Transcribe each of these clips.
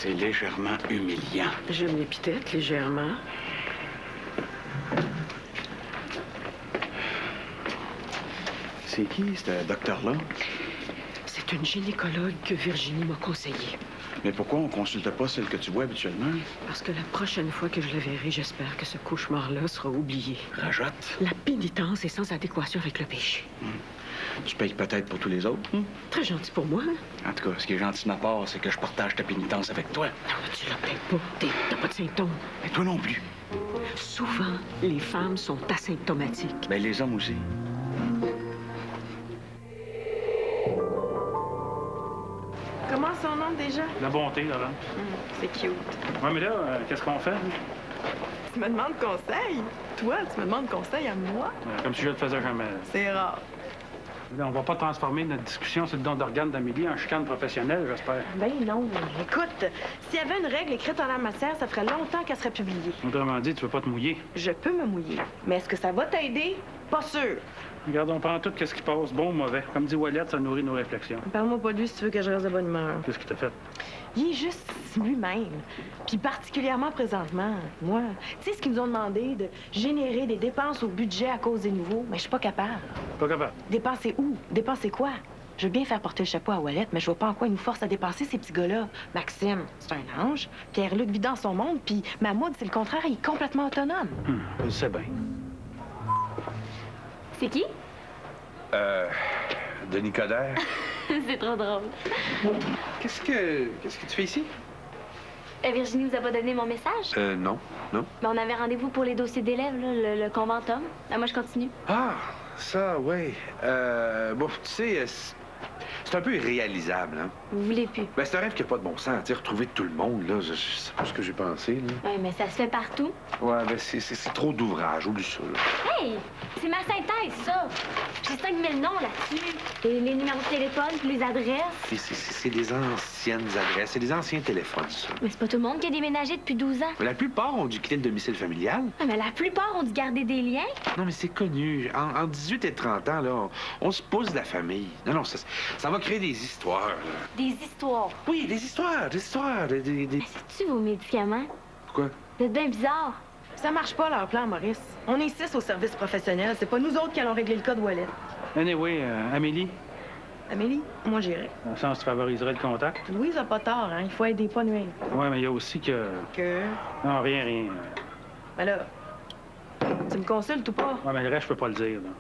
C'est légèrement humiliant. Je m'épithète légèrement. C'est qui, ce docteur-là? C'est une gynécologue que Virginie m'a conseillée. Mais pourquoi on consulte pas celle que tu vois habituellement? Parce que la prochaine fois que je la verrai, j'espère que ce cauchemar-là sera oublié. Rajotte. La pénitence est sans adéquation avec le péché. Tu payes peut-être pour tous les autres? Très gentil pour moi. En tout cas, ce qui est gentil de ma part, c'est que je partage ta pénitence avec toi. Non, mais tu la payes pas. T'as pas de symptômes. Et toi non plus. Souvent, les femmes sont asymptomatiques. Ben, les hommes aussi. Comment son nom déjà? La bonté, Laurent. C'est cute. Ouais, mais là, qu'est-ce qu'on fait? Tu me demandes conseil? Toi, tu me demandes conseil à moi? Comme si je le faisais jamais. C'est rare. Là, on va pas transformer notre discussion sur le don d'organes d'Amélie en chicane professionnelle, j'espère. Ben non. Écoute, s'il y avait une règle écrite en la matière, ça ferait longtemps qu'elle serait publiée. Autrement dit, tu veux pas te mouiller. Je peux me mouiller. Mais est-ce que ça va t'aider? Pas sûr. Regarde, on prend tout ce qui passe, bon ou mauvais. Comme dit Wallet, ça nourrit nos réflexions. Parle-moi pas de lui si tu veux que je reste de bonne humeur. Qu'est-ce qui t'a fait? Il est juste lui-même. Puis particulièrement présentement, moi. Tu sais ce qu'ils nous ont demandé de générer des dépenses au budget à cause des nouveaux? Mais je suis pas capable. Pas capable. Dépenser où? Dépenser quoi? Je veux bien faire porter le chapeau à Wallet, mais je vois pas en quoi ils nous forcent à dépenser ces petits gars-là. Maxime, c'est un ange. Pierre-Luc vit dans son monde, puis Mahmoud, c'est le contraire, il est complètement autonome. Je le sais bien. C'est qui? Denis Coderre. C'est trop drôle. Qu'est-ce que tu fais ici? Virginie vous a pas donné mon message? Non. Non. Ben, on avait rendez-vous pour les dossiers d'élèves, là, le conventum. Ah, moi, je continue. Ah, ça, oui. Bon, tu sais, c'est un peu irréalisable, hein? Vous voulez plus? Ben, c'est un rêve qui n'a pas de bon sens. Tu sais, retrouver tout le monde, là, je sais pas ce que j'ai pensé, là. Oui, mais ça se fait partout. Ouais, ben, c'est trop d'ouvrage, oublie ça, là. Hey! C'est ma synthèse, ça! J'ai 5000 noms là-dessus. Les numéros de téléphone, puis les adresses. C'est des anciennes adresses, c'est des anciens téléphones, ça. Mais c'est pas tout le monde qui a déménagé depuis 12 ans. Mais la plupart ont dû quitter le domicile familial. Ah, mais la plupart ont dû garder des liens. Non, mais c'est connu. En 18 et 30 ans, là, on se pousse de la famille. Non, ça va créer des histoires, là. Des histoires. Oui, des histoires. Mais c'est-tu vos médicaments? Pourquoi? Vous êtes bien bizarre. Ça marche pas, leur plan, Maurice. On est 6 au service professionnel. C'est pas nous autres qui allons régler le cas de Wallet. Anyway, Amélie, Amélie, moi, j'irai. dans le sens, tu favoriserais le contact? Louise a pas tort, hein. Il faut aider, pas nuire. Ouais, mais il y a aussi que... Que? Non, rien. Ben là, tu me consultes ou pas? Ouais, mais le reste, je peux pas le dire, là.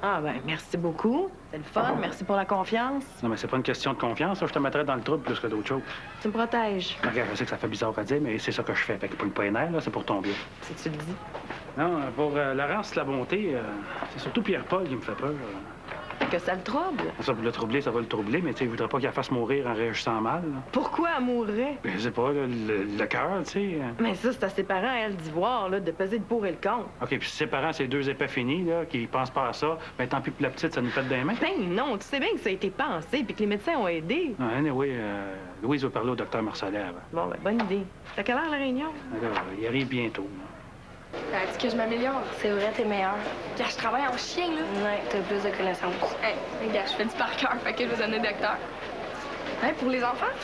Ah, ben, merci beaucoup. C'est le fun. Merci pour la confiance. Non, mais c'est pas une question de confiance, ça. Je te mettrais dans le trouble plus que d'autres choses. Tu me protèges, Regarde, je sais que ça fait bizarre à dire, mais c'est ça que je fais. Fait que pour le pas les nerfs, là, c'est pour ton bien. si tu le dis. Non, pour Laurence, la bonté, c'est surtout Pierre-Paul qui me fait peur. Que ça le trouble. Ça, pour le troubler, ça va le troubler, mais tu sais, il voudrait pas qu'il la fasse mourir en réagissant mal. Là. Pourquoi elle mourrait? Ben, je sais pas, là, le cœur, tu sais. Mais ça, c'est à ses parents, elle, d'y voir, là, de peser le pour et le contre. OK, puis si ses parents, c'est deux épais finis, là, qui pensent pas à ça, ben tant pis pour la petite, ça nous pète dans les mains. Ben non, tu sais bien que ça a été pensé puis que les médecins ont aidé. Ah, anyway, Louise va parler au docteur Marcellet avant. Bon, ben, bonne idée. T'as quelle heure, la réunion? Là, il arrive bientôt. Là. Elle dit que je m'améliore. C'est vrai, t'es meilleur. Gars, je travaille en chien, là. Ouais, t'as plus de connaissances. Hey, regarde, je fais du par cœur, fait que je vais donner docteur. Hey, pour les enfants?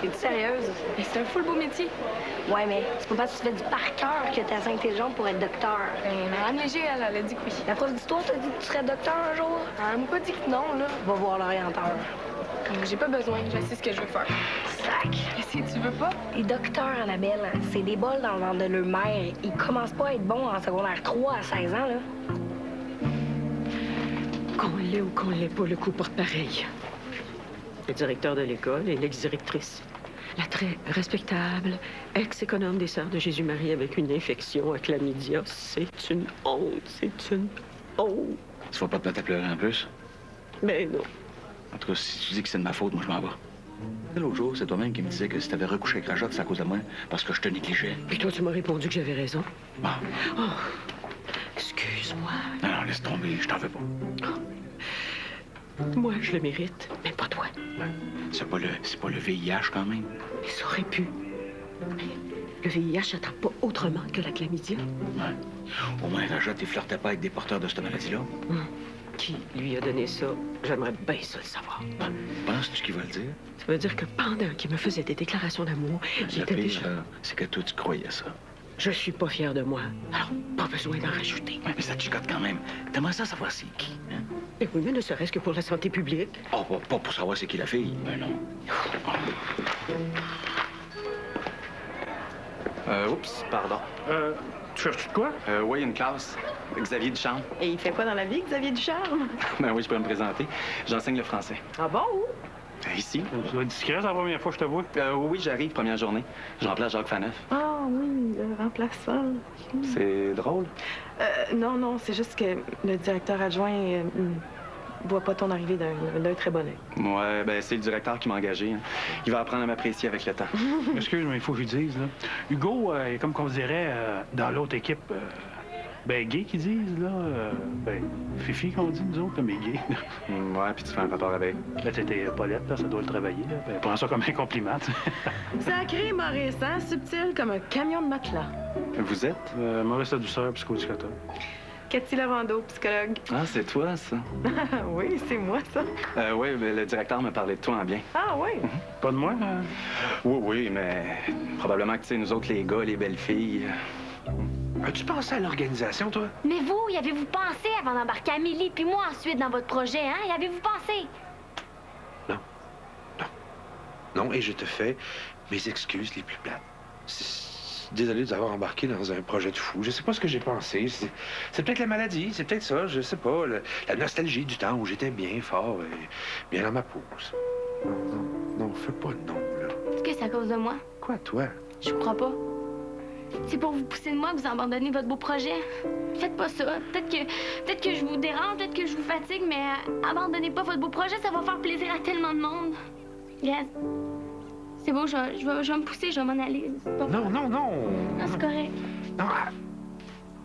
T'es-tu sérieuse? Mais c'est un full beau métier. Ouais, mais c'est pas parce que tu fais du par cœur que t'es assez intelligente pour être docteur. Ben, Madame Léger, elle a dit que oui. La prof d'histoire t'a dit que tu serais docteur un jour? Elle m'a pas dit que non, là. Va voir l'orienteur. J'ai pas besoin, je sais ce que je veux faire. Sac. Si tu veux pas? Les docteurs, Annabelle, c'est des bols dans le ventre de leur mère. Ils commencent pas à être bons en secondaire 3 à 16 ans, là. Qu'on l'ait ou qu'on l'ait pas, le coup porte pareil. Le directeur de l'école et l'ex-directrice. La très respectable ex-économe des Sœurs de Jésus-Marie avec une infection à chlamydia. C'est une honte, c'est une honte. Tu vas pas te mettre à pleurer en plus? Mais non. En tout cas, si tu dis que c'est de ma faute, moi, je m'en vais. L'autre jour, c'est toi-même qui me disais que si t'avais recouché avec Rajotte, c'est à cause de moi, parce que je te négligeais. Puis toi, tu m'as répondu que j'avais raison. Bon. Oh, excuse-moi. Non, laisse tomber, je t'en veux pas. Moi, je le mérite, mais pas toi. C'est pas le VIH, quand même. Mais ça aurait pu. Le VIH n'attend pas autrement que la chlamydia. Ouais. Au moins, Rajotte, il flirtait pas avec des porteurs de cette maladie-là. Qui lui a donné ça? J'aimerais bien ça le savoir. Penses-tu qu'il va le dire? Ça veut dire que pendant qu'il me faisait des déclarations d'amour, Le j'étais pire, déjà... là, c'est que toi, tu croyais ça. Je suis pas fière de moi. Alors, pas besoin d'en rajouter. Ouais, mais ça te chicote quand même. T'aimerais ça savoir c'est qui, hein? Et oui, mais ne serait-ce que pour la santé publique. Oh, pas pour savoir c'est qui la fille. Ben non. Oups, pardon. Tu cherches de quoi? Oui, une classe. Xavier Ducharme. Et il fait quoi dans la vie, Xavier Ducharme? Ben oui, je peux me présenter. J'enseigne le français. Ah bon, où? Ici? Tu dois être discret, c'est la première fois que je te vois. Oui, j'arrive, première journée. Je remplace Jacques Faneuf. Ah oui, le remplaçant. C'est drôle. Non, c'est juste que le directeur adjoint voit pas ton arrivée d'un très bon œil. Ouais, ben c'est le directeur qui m'a engagé. Hein. Il va apprendre à m'apprécier avec le temps. Excuse, mais il faut que je dise, là. Hugo est comme qu'on dirait dans l'autre équipe, gay qu'ils disent, là. Fifi qu'on dit, nous autres, mais gay. Ouais, puis tu fais un rapport avec. Là, t'étais Paulette, là, ça doit le travailler, là. Ben, prends ça comme un compliment, tu sais. Sacré Maurice, hein? Subtil comme un camion de matelas. Vous êtes? Maurice La Douceur, psychoéducateur. Cathy Lavando, psychologue. Ah, c'est toi, ça? Oui, c'est moi, ça. Oui, mais le directeur me parlait de toi en bien. Ah oui? Pas de moi, hein? Oui, mais probablement que, tu sais, nous autres, les gars, les belles filles... As-tu pensé à l'organisation, toi? Mais vous, y avez-vous pensé avant d'embarquer Amélie puis moi ensuite dans votre projet, hein? Y avez-vous pensé? Non, et je te fais mes excuses les plus plates. Désolé de vous avoir embarqué dans un projet de fou. Je sais pas ce que j'ai pensé. C'est peut-être la maladie, c'est peut-être ça, je sais pas. La nostalgie du temps où j'étais bien fort et bien dans ma peau. Non, fais pas de nom, là. Est-ce que c'est à cause de moi? Quoi, toi? Je vous crois pas. C'est pour vous pousser de moi que vous abandonnez votre beau projet. Faites pas ça. Peut-être que je vous dérange, peut-être que je vous fatigue, mais abandonnez pas votre beau projet, ça va faire plaisir à tellement de monde. Regarde. C'est beau, je vais me pousser, je vais m'en aller. C'est pas- Non. Non, c'est correct. Non,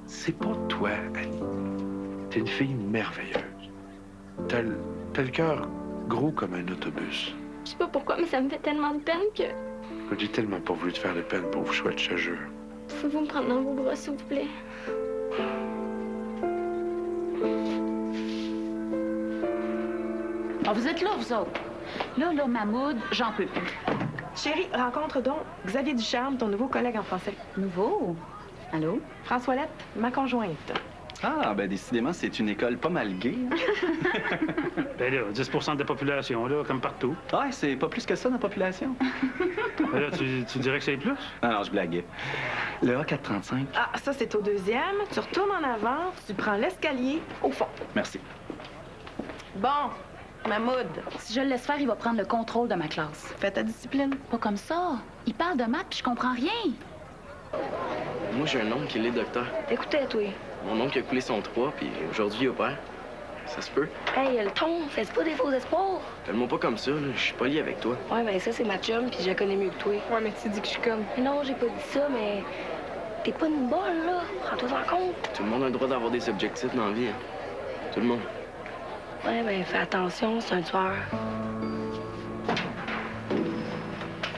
c'est pas toi, Annie. T'es une fille merveilleuse. T'as le cœur gros comme un autobus. Je sais pas pourquoi, mais ça me fait tellement de peine que... J'ai tellement pas voulu te faire de peine pour vous choix, je te jure. Pouvez-vous me prendre dans vos bras, s'il vous plaît? Ah, vous êtes là, vous autres. Là, Mahmoud, j'en peux plus. Chérie, rencontre donc Xavier Ducharme, ton nouveau collègue en français. Nouveau? Allô? François Lette, ma conjointe. Ah, ben décidément, c'est une école pas mal gay. Hein? Ben là, 10 de la population, là, comme partout. Ah, c'est pas plus que ça dans la population. Ben là, tu dirais que c'est plus? Non, je blaguais. Le A435. Ah, ça, c'est au deuxième. Tu retournes en avant, tu prends l'escalier au fond. Merci. Bon, Mahmoud, Si je le laisse faire, il va prendre le contrôle de ma classe. fais ta discipline. Pas comme ça. Il parle de maths, puis je comprends rien. Moi, j'ai un oncle qui est docteur. Écoutez, toi. Mon oncle a coulé son 3, puis aujourd'hui, il opère. Ça se peut. Hey, le ton, fais pas des faux espoirs. Fais-le-moi pas comme ça, là. Je suis pas lié avec toi. Ouais, ben ça, c'est ma chum, puis je la connais mieux que toi. Ouais, mais tu dis que je suis comme. Non, j'ai pas dit ça, mais... T'es pas une bolle, là. Prends-toi en compte. Tout le monde a le droit d'avoir des objectifs dans la vie, hein. Tout le monde. Ouais, ben fais attention, c'est un tueur.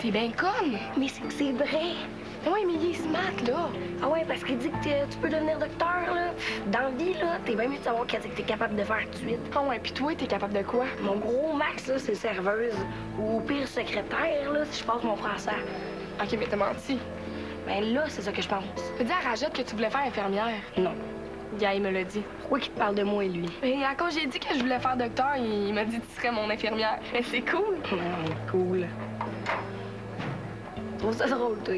T'es bien conne. Mais c'est que c'est vrai. Ouais, mais il est smart, là. Ah ouais, parce qu'il dit que tu peux devenir docteur, là. Dans la vie, là, t'es bien mieux de savoir qu'est-ce que t'es capable de faire tout de suite. Ah ouais, puis toi, t'es capable de quoi? Mon gros max, là, c'est serveuse. Ou au pire, secrétaire, là, si je passe mon français. OK, mais t'as menti. Ben là, c'est ça que je pense. T'as dit à Rajette que tu voulais faire infirmière. Non. Gars, il me l'a dit. Pourquoi qu'il te parle de moi et lui? Et à cause j'ai dit que je voulais faire docteur, il m'a dit que tu serais mon infirmière. Mais c'est cool. Cool. Je trouve ça drôle, toi.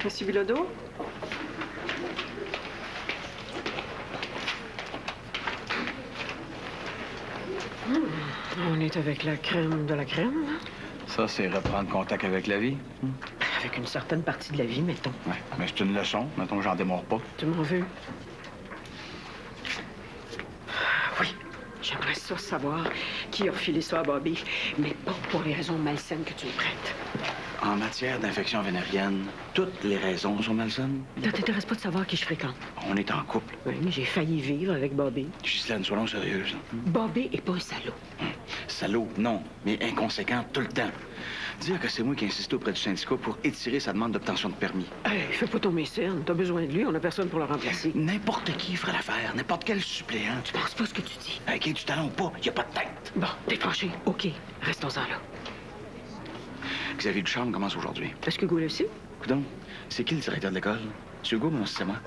Monsieur Bilodeau? On est avec la crème de la crème, hein? Ça, c'est reprendre contact avec la vie. Avec une certaine partie de la vie, mettons. Ouais, mais c'est une leçon. Mettons que j'en démords pas. Tu m'en veux? Oui, j'aimerais ça savoir qui a filé ça à Bobby, mais pas pour les raisons malsaines que tu me prêtes. En matière d'infection vénérienne, toutes les raisons sont malsaines. Ça t'intéresse pas de savoir qui je fréquente? On est en couple. Oui, mais j'ai failli vivre avec Bobby. Ghislaine, soyons sérieuses. Bobby est pas un salaud. Salaud, non, mais inconséquent tout le temps. Dire que c'est moi qui ai insisté auprès du syndicat pour étirer sa demande d'obtention de permis. Hey, fais pas ton mécène. T'as besoin de lui, on a personne pour le remplacer. N'importe qui ferait l'affaire, n'importe quel suppléant. Tu penses pas ce que tu dis? Qui ait du talent ou pas, il a pas de tête. Bon, t'es fâché. OK, restons-en là. Xavier Ducharme commence aujourd'hui. Est-ce que Hugo le sait? Coudonc, c'est qui le directeur de l'école? C'est Hugo, mais non, c'est moi.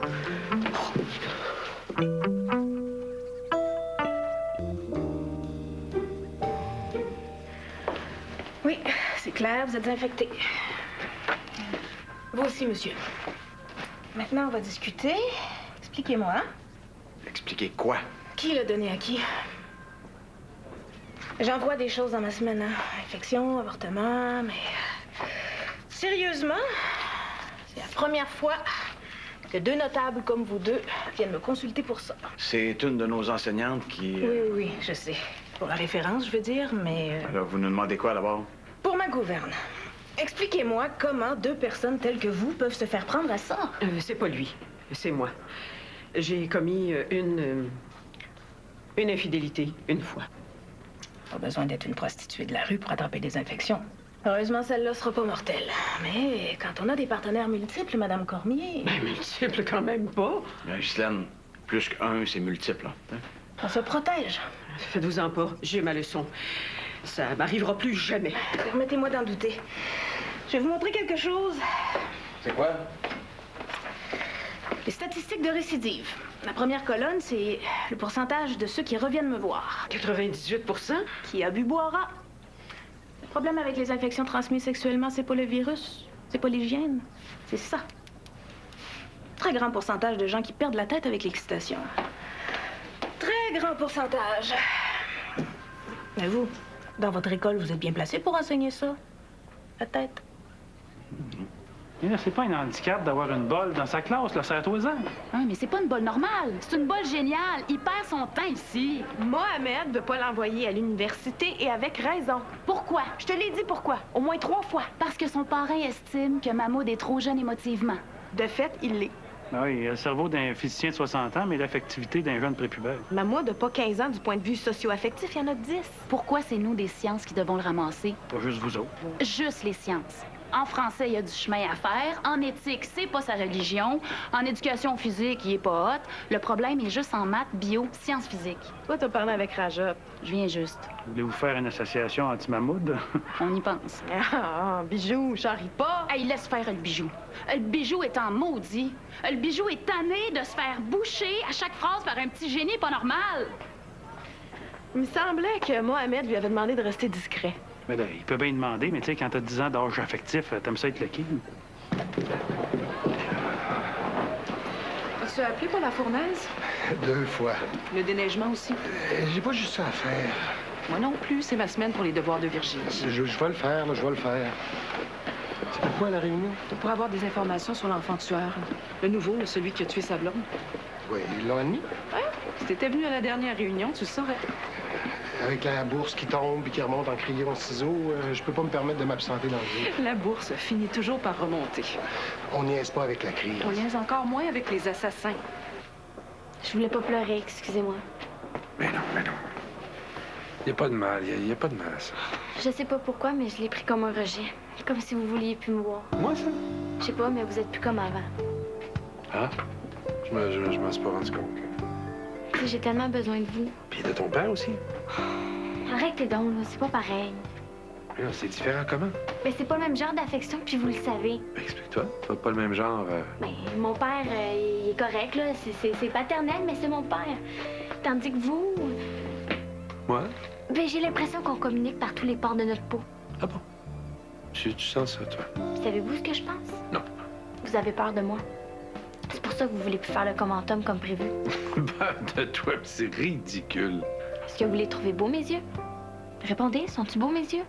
Oui, c'est clair, vous êtes infecté. Vous aussi, monsieur. Maintenant, on va discuter. Expliquez-moi. Expliquez quoi? Qui l'a donné à qui? J'en vois des choses dans ma semaine, hein. Infection, avortement, mais... Sérieusement, c'est la première fois que 2 notables comme vous deux viennent me consulter pour ça. C'est une de nos enseignantes qui... Oui, je sais. Pour la référence, je veux dire, mais... Alors, vous nous demandez quoi, d'abord? Pour ma gouverne. Expliquez-moi comment 2 personnes telles que vous peuvent se faire prendre à ça. C'est pas lui, c'est moi. J'ai commis une infidélité, une fois. Pas besoin d'être une prostituée de la rue pour attraper des infections. Heureusement, celle-là sera pas mortelle. Mais quand on a des partenaires multiples, Madame Cormier... Ben, multiple quand même pas. Ghislaine, plus qu'un, c'est multiple, hein? On se protège. Faites-vous-en pas, j'ai ma leçon. Ça m'arrivera plus jamais. Permettez-moi d'en douter. Je vais vous montrer quelque chose. C'est quoi? Les statistiques de récidive. La première colonne, c'est le pourcentage de ceux qui reviennent me voir. 98 %? Qui a bu boira. Le problème avec les infections transmises sexuellement, c'est pas le virus, c'est pas l'hygiène, c'est ça. Très grand pourcentage de gens qui perdent la tête avec l'excitation. Très grand pourcentage. Mais vous, dans votre école, vous êtes bien placé pour enseigner ça? La tête. Et là, c'est pas un handicap d'avoir une bolle dans sa classe, là, serre-toi-en. Ah, mais c'est pas une bolle normale. C'est une bolle géniale. Il perd son temps ici. Mohamed veut pas l'envoyer à l'université et avec raison. Pourquoi? Je te l'ai dit pourquoi. Au moins 3 fois. Parce que son parrain estime que Mahmoud est trop jeune émotivement. De fait, il l'est. Oui, il a le cerveau d'un physicien de 60 ans, mais l'affectivité d'un jeune prépubère. Mahmoud n'a pas 15 ans du point de vue socio-affectif, il y en a 10. Pourquoi c'est nous des sciences qui devons le ramasser? Pas juste vous autres. Juste les sciences. En français, il y a du chemin à faire. En éthique, c'est pas sa religion. En éducation physique, il est pas hot. Le problème est juste en maths, bio, sciences physiques. Toi, t'as parlé avec Rajat. Je viens juste. Voulez-vous faire une association anti-Mahmoud? On y pense. Ah, bijou, charrie pas. Hey, laisse faire le bijou. Le bijou est en maudit. Le bijou est tanné de se faire boucher à chaque phrase par un petit génie pas normal. Il me semblait que Mohamed lui avait demandé de rester discret. Mais là, il peut bien demander, mais tu sais, quand t'as 10 ans d'âge affectif, t'aimes ça être le king. As-tu appelé pour la fournaise? 2 fois. Le déneigement aussi? J'ai pas juste ça à faire. Moi non plus, c'est ma semaine pour les devoirs de Virginie. Je vais le faire, là, je vais le faire. C'est pourquoi la réunion? Pour avoir des informations sur l'enfant tueur. Le nouveau, celui qui a tué sa blonde. Oui, ils l'ont admis. Ouais, si t'étais venu à la dernière réunion, tu le saurais. Avec la bourse qui tombe et qui remonte en crayon ciseaux, je peux pas me permettre de m'absenter dans le jeu. La bourse finit toujours par remonter. On niaise pas avec la crise. On niaise encore moins avec les assassins. Je voulais pas pleurer, excusez-moi. Mais non. Il n'y a pas de mal, il n'y a pas de mal à ça. Je sais pas pourquoi, mais je l'ai pris comme un rejet. Comme si vous vouliez plus me voir. Moi, ça? Je sais pas, mais vous êtes plus comme avant. Ah? Je m'en suis pas rendu compte. Tu sais, j'ai tellement besoin de vous. Puis de ton père aussi? Arrêtez donc, là, c'est pas pareil. Mais non, c'est différent comment? Mais c'est pas le même genre d'affection, puis vous le savez. Ben, explique-toi. T'as pas le même genre. Ben, mon père, il est correct, là. C'est paternel, mais c'est mon père. Tandis que vous... Moi? Ben, j'ai l'impression qu'on communique par tous les pores de notre peau. Ah bon? Tu sens ça, toi? Savez-vous ce que je pense? Non. Vous avez peur de moi. C'est pour ça que vous voulez plus faire le commentum comme prévu. Ben, de toi, c'est ridicule. Est-ce que vous les trouvez beaux, mes yeux? Répondez, sont-ils beaux, mes yeux?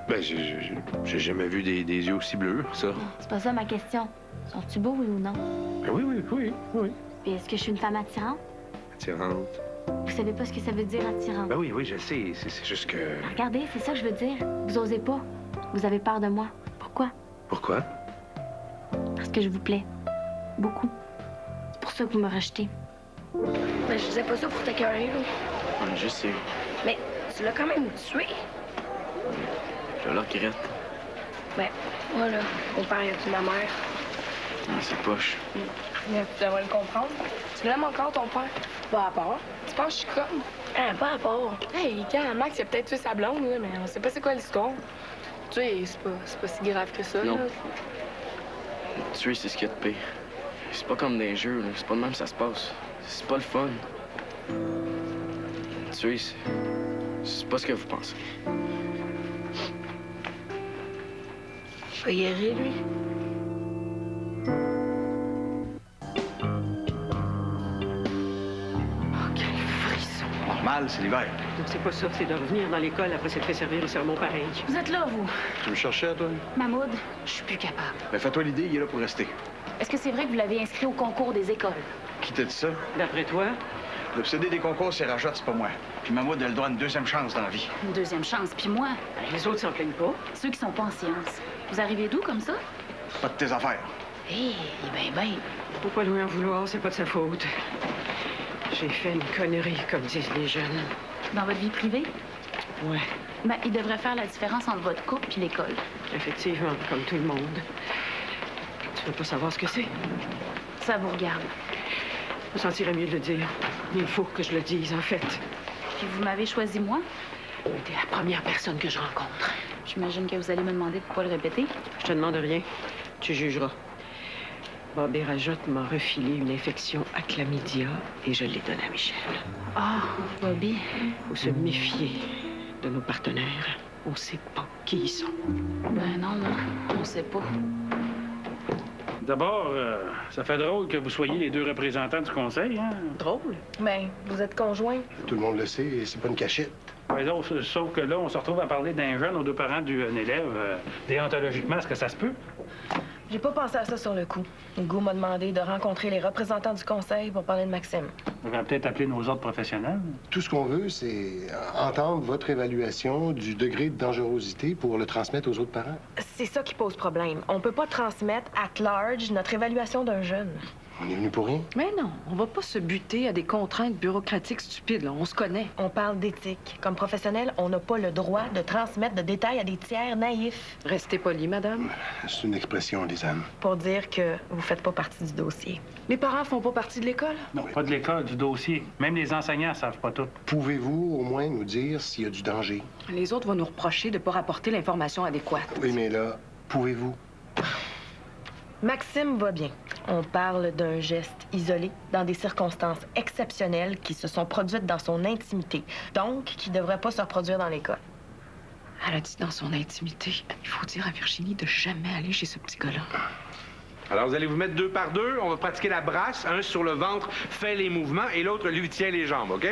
Ben, j'ai jamais vu des yeux aussi bleus, ça. C'est pas ça ma question. Sont-ils beaux, oui ou non? Ben oui. Puis est-ce que je suis une femme attirante? Attirante. Vous savez pas ce que ça veut dire, attirante? Ben oui, je sais. C'est juste que... Regardez, c'est ça que je veux dire. Vous osez pas. Vous avez peur de moi. Pourquoi? Pourquoi? Parce que je vous plais. Beaucoup. C'est pour ça que vous me rejetez. Mais je disais pas ça pour t'écœurer, là. Je sais. Mais tu l'as quand même tué. Je le regrette. Ben, voilà. Mon père, il a tué ma mère. Ah, c'est poche. Mais tu devrais le comprendre. Tu l'aimes encore, ton père? Pas à part. Tu penses que je suis conne? Ah, pas à part. Hey, quand Max, il a peut-être tué sa blonde, là, mais on sait pas c'est quoi l'histoire. Tu sais, c'est pas si grave que ça, Non. là. Tuer, c'est ce qu'il y a de pire. C'est pas comme dans les jeux, là. C'est pas de même que ça se passe. C'est pas le fun. Tuer, c'est pas ce que vous pensez. Il va guérir, lui. Normal, c'est l'hiver. Donc c'est pas ça, c'est de revenir dans l'école après s'être fait servir le sermon pareil. Vous êtes là, vous? Tu me cherchais, toi? Mahmoud, je suis plus capable. Ben, fais-toi l'idée, il est là pour rester. Est-ce que c'est vrai que vous l'avez inscrit au concours des écoles? Qui t'a dit ça? D'après toi? L'obsédé des concours, c'est Rajotte, c'est pas moi. Puis Mahmoud, elle doit une deuxième chance dans la vie. Une deuxième chance, puis moi? Les autres s'en plaignent pas. Ceux qui sont pas en sciences. Vous arrivez d'où comme ça? Pas de tes affaires. Hé, ben. Faut pas lui en vouloir, c'est pas de sa faute. J'ai fait une connerie, comme disent les jeunes. Dans votre vie privée? Ouais, Ben, il devrait faire la différence entre votre couple puis l'école. effectivement, comme tout le monde. Tu veux pas savoir ce que c'est? Ça vous regarde. Je me sentirais mieux de le dire. Il faut que je le dise, en fait. Puis vous m'avez choisi moi? T'es la première personne que je rencontre. J'imagine que vous allez me demander de pas le répéter. Je te demande rien. Tu jugeras. Bob et Rajotte m'a refilé une infection à chlamydia et je l'ai donnée à Michel. Ah, Bobby. Faut se méfier de nos partenaires. On sait pas qui ils sont. Ben non, on sait pas. D'abord, ça fait drôle que vous soyez les deux représentants du conseil, hein? Drôle. Ben, vous êtes conjoints. Tout le monde le sait, et c'est pas une cachette. Ouais, sauf que là, on se retrouve à parler d'un jeune aux deux parents d'un élève. Déontologiquement, est-ce que ça se peut? J'ai pas pensé à ça sur le coup. Hugo m'a demandé de rencontrer les représentants du conseil pour parler de Maxime. On va peut-être appeler nos autres professionnels. Tout ce qu'on veut, c'est entendre votre évaluation du degré de dangerosité pour le transmettre aux autres parents. C'est ça qui pose problème. On peut pas transmettre at large notre évaluation d'un jeune. On est venu pour rien. Mais non, on va pas se buter à des contraintes bureaucratiques stupides, là. On se connaît. On parle d'éthique. Comme professionnel, on n'a pas le droit de transmettre de détails à des tiers naïfs. Restez poli, madame. C'est une expression, Lisanne. Pour dire que vous faites pas partie du dossier. Les parents font pas partie de l'école? Non, pas de l'école, du dossier. Même les enseignants savent pas tout. Pouvez-vous au moins nous dire s'il y a du danger? Les autres vont nous reprocher de pas rapporter l'information adéquate. Oui, mais là, pouvez-vous? Maxime va bien. On parle d'un geste isolé dans des circonstances exceptionnelles qui se sont produites dans son intimité, donc qui ne devraient pas se reproduire dans l'école. Elle a dit dans son intimité. Il faut dire à Virginie de jamais aller chez ce petit gars-là. Alors, vous allez vous mettre deux par deux. On va pratiquer la brasse. Un sur le ventre fait les mouvements et l'autre lui tient les jambes, OK?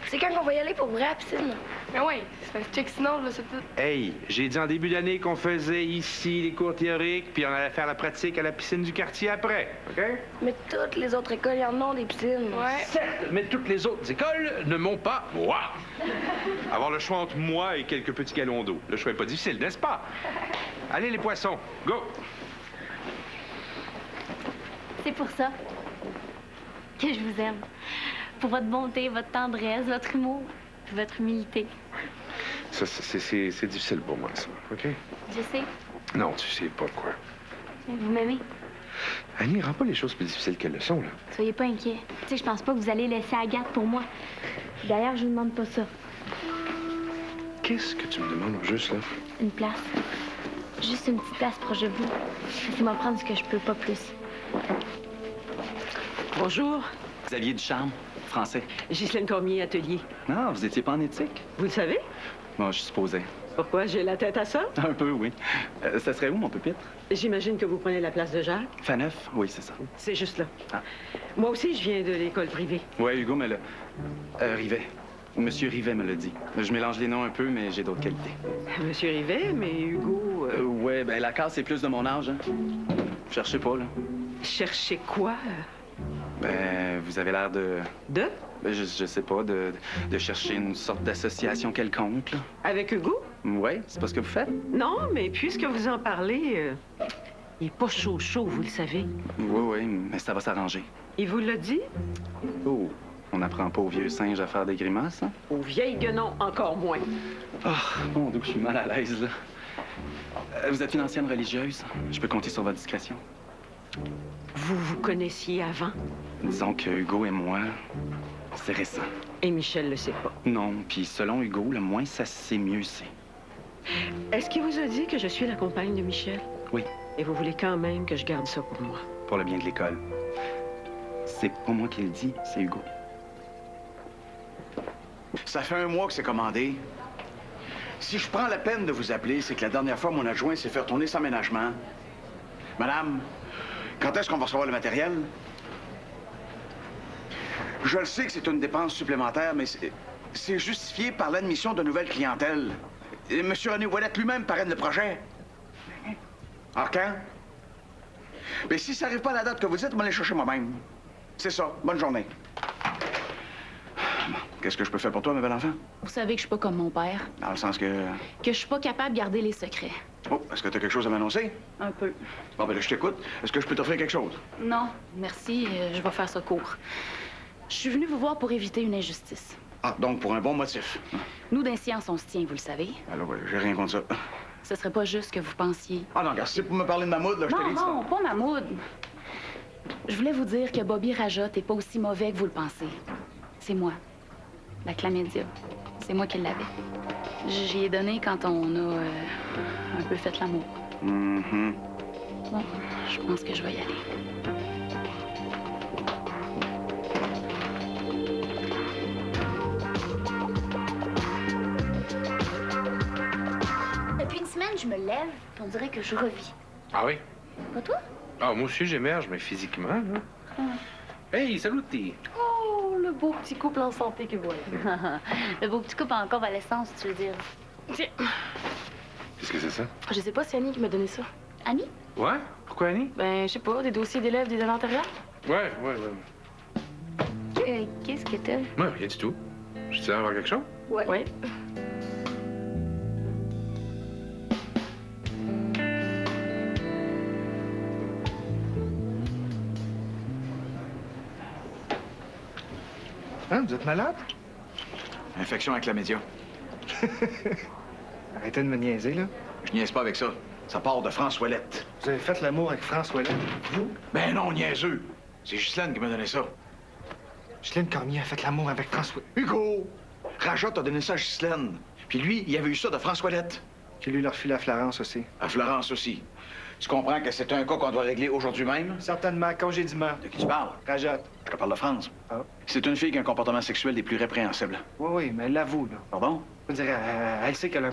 C'est quand qu'on va y aller pour vrai à la piscine? Mais oui, c'est parce que sinon, là, c'est tout. Hey, j'ai dit en début d'année qu'on faisait ici les cours théoriques, puis on allait faire la pratique à la piscine du quartier après, OK? Mais toutes les autres écoles, y en ont des piscines. Ouais. Certes, mais toutes les autres écoles ne m'ont pas moi. Avoir le choix entre moi et quelques petits gallons d'eau. Le choix est pas difficile, n'est-ce pas? Allez, les poissons, go! C'est pour ça que je vous aime. Pour votre bonté, votre tendresse, votre humour, puis votre humilité. Ça, c'est difficile pour moi, ça, OK? Je sais, Non, tu sais pas quoi. vous m'aimez. Annie, rends pas les choses plus difficiles qu'elles le sont, là. Soyez pas inquiets. Tu sais, je pense pas que vous allez laisser Agathe pour moi. D'ailleurs, je vous demande pas ça. Qu'est-ce que tu me demandes, juste, là? Une place. Juste une petite place proche de vous. Laissez-moi prendre ce que je peux, pas plus. Bonjour. Xavier Ducharme, français. Ghislaine Cormier, atelier. Non, vous étiez pas en éthique? Vous le savez? Bon, je supposais. Pourquoi j'ai la tête à ça? Un peu, oui. Ça serait où, mon pupitre? J'imagine que vous prenez la place de Jacques. Faneuf? Oui, c'est ça. C'est juste là. Ah. Moi aussi, je viens de l'école privée. Ouais, Hugo me l'a... Rivet. Monsieur Rivet me l'a dit. Je mélange les noms un peu, mais j'ai d'autres qualités. Monsieur Rivet, mais Hugo... Ouais, ben la case, c'est plus de mon âge, hein. Cherchez pas, là. Cherchez quoi? Ben, vous avez l'air de... De? Ben, je sais pas, de chercher une sorte d'association quelconque, là. Avec Hugo? Ouais, c'est pas ce que vous faites? Non, mais puisque vous en parlez, il est pas chaud, vous le savez. Oui, mais ça va s'arranger. Il vous l'a dit? Oh, on n'apprend pas aux vieux singes à faire des grimaces, hein? Aux vieilles guenons, encore moins. Ah, mon Dieu, je suis mal à l'aise, là. Vous êtes une ancienne religieuse. Je peux compter sur votre discrétion. Vous vous connaissiez avant? Disons que Hugo et moi, c'est récent. Et Michel le sait pas. Non, puis selon Hugo, le moins ça se sait, mieux c'est. Est-ce qu'il vous a dit que je suis la compagne de Michel? Oui. Et vous voulez quand même que je garde ça pour moi? Pour le bien de l'école. C'est pas moi qui le dis, c'est Hugo. Ça fait 1 mois que c'est commandé. Si je prends la peine de vous appeler, c'est que la dernière fois, mon adjoint s'est fait retourner sans ménagement. Madame, quand est-ce qu'on va recevoir le matériel? Je le sais que c'est une dépense supplémentaire, mais c'est justifié par l'admission de nouvelles clientèles. Et M. René Ouellette lui-même parraine le projet. Alors quand? Mais si ça n'arrive pas à la date que vous dites, je vais aller chercher moi-même. C'est ça. Bonne journée. Qu'est-ce que je peux faire pour toi, ma belle enfant? Vous savez que je suis pas comme mon père, Dans le sens que... que je suis pas capable de garder les secrets. Oh, est-ce que tu as quelque chose à m'annoncer? Un peu. Bon, ben là, je t'écoute. Est-ce que je peux t'offrir quelque chose? Non, merci, je vais faire ça court. Je suis venue vous voir pour éviter une injustice. Ah, donc pour un bon motif. Nous, d'un science, on se tient, vous le savez. Alors, ouais, j'ai rien contre ça. Ce serait pas juste que vous pensiez. Ah non, regarde, c'est pour me parler de Mahmoud, là, je te l'ai dit. Non, pas Mahmoud. Je voulais vous dire que Bobby Rajot est pas aussi mauvais que vous le pensez. C'est moi. La chlamydia. C'est moi qui l'avais. J'y ai donné quand on a un peu fait l'amour. Mm-hmm. Bon, je pense que je vais y aller. Depuis une semaine, je me lève, puis on dirait que je revis. Ah oui? Pas toi? Ah, moi aussi, j'émerge, mais physiquement, là. Hey, salut, t'es... Oh, le beau petit couple en santé que voilà. Le beau petit couple en convalescence, tu veux dire. Tiens. Qu'est-ce que c'est ça? Je sais pas, c'est Annie qui m'a donné ça. Annie? Ouais? Pourquoi, Annie? Ben, je sais pas, des dossiers d'élèves des années antérieures. Ouais. Qu'est-ce que t'as? Ouais, rien du tout. Je te avoir quelque chose? Ouais. Hein, vous êtes malade? Infection avec la média. Arrêtez de me niaiser, là. Je niaise pas avec ça. Ça part de France Ouellette. Vous avez fait l'amour avec François Ouellette, vous? Ben non, niaiseux. C'est Ghislaine qui m'a donné ça. Ghislaine Cormier a fait l'amour avec François... Hugo! Rajot a donné ça à Ghislaine. Puis lui, il avait eu ça de François Ouellette. Qui lui leur refilé à Florence aussi. À Florence aussi. Tu comprends que c'est un cas qu'on doit régler aujourd'hui même? Certainement, congédiement. De qui tu parles? Rajot. Je te parle de France. Ah. C'est une fille qui a un comportement sexuel des plus répréhensibles. Oui, mais elle l'avoue, là. Pardon? Je veux dire, elle sait qu'elle a un